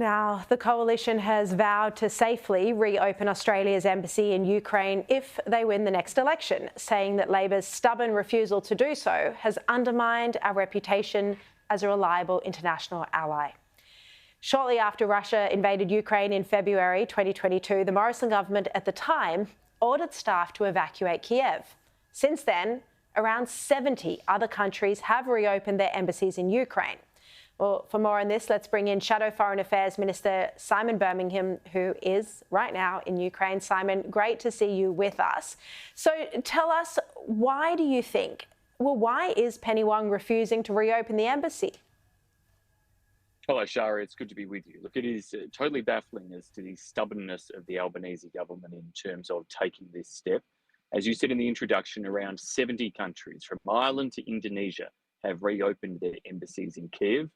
Now, the coalition has vowed to safely reopen Australia's embassy in Ukraine if they win the next election, saying that Labor's stubborn refusal to do so has undermined our reputation as a reliable international ally. Shortly after Russia invaded Ukraine in February 2022, the Morrison government at the time ordered staff to evacuate Kiev. Since then, around 70 other countries have reopened their embassies in Ukraine. Well, for more on this, let's bring in Shadow Foreign Affairs Minister Simon Birmingham, who is right now in Ukraine. Simon, great to see you with us. So tell us, why is Penny Wong refusing to reopen the embassy? Hello, Sharri. It's good to be with you. Look, it is totally baffling as to the stubbornness of the Albanese government in terms of taking this step. As you said in the introduction, around 70 countries, from Ireland to Indonesia, have reopened their embassies in Kiev.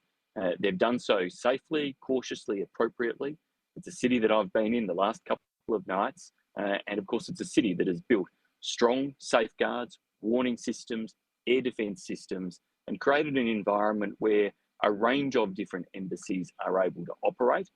They've done so safely, cautiously, appropriately. It's a city that I've been in the last couple of nights. And of course, it's a city that has built strong safeguards, warning systems, air defence systems, and created an environment where a range of different embassies are able to operate.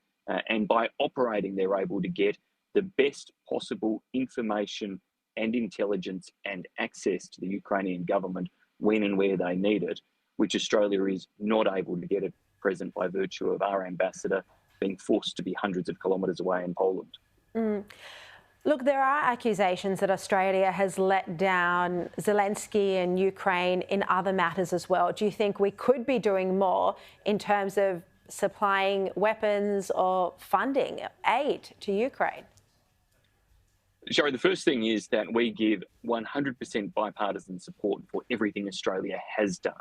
And by operating, they're able to get the best possible information and intelligence and access to the Ukrainian government when and where they need it, which Australia is not able to get at present by virtue of our ambassador being forced to be hundreds of kilometres away in Poland. Look, there are accusations that Australia has let down Zelensky and Ukraine in other matters as well. Do you think we could be doing more in terms of supplying weapons or funding aid to Ukraine? Sharri, the first thing is that we give 100% bipartisan support for everything Australia has done.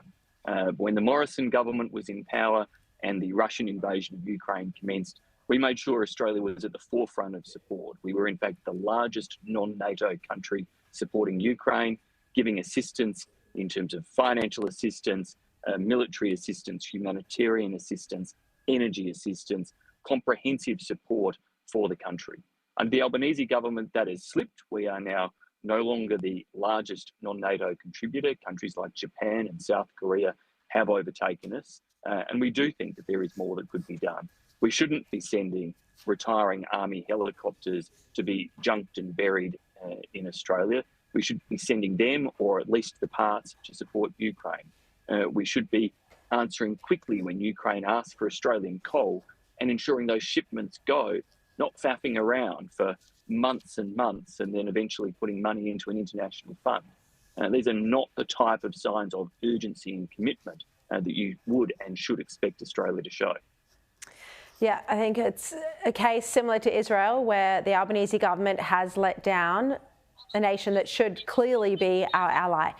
When the Morrison government was in power and the Russian invasion of Ukraine commenced, we made sure Australia was at the forefront of support. We were, in fact, the largest non-NATO country supporting Ukraine, giving assistance in terms of financial assistance, military assistance, humanitarian assistance, energy assistance, comprehensive support for the country. Under the Albanese government, that has slipped. We are now no longer the largest non-NATO contributor. Countries like Japan and South Korea have overtaken us. And we do think that there is more that could be done. We shouldn't be sending retiring army helicopters to be junked and buried in Australia. We should be sending them, or at least the parts, to support Ukraine. We should be answering quickly when Ukraine asks for Australian coal and ensuring those shipments go, not faffing around for months and months and then eventually putting money into an international fund. These are not the type of signs of urgency and commitment that you would and should expect Australia to show. Yeah, I think it's a case similar to Israel, where the Albanese government has let down a nation that should clearly be our ally.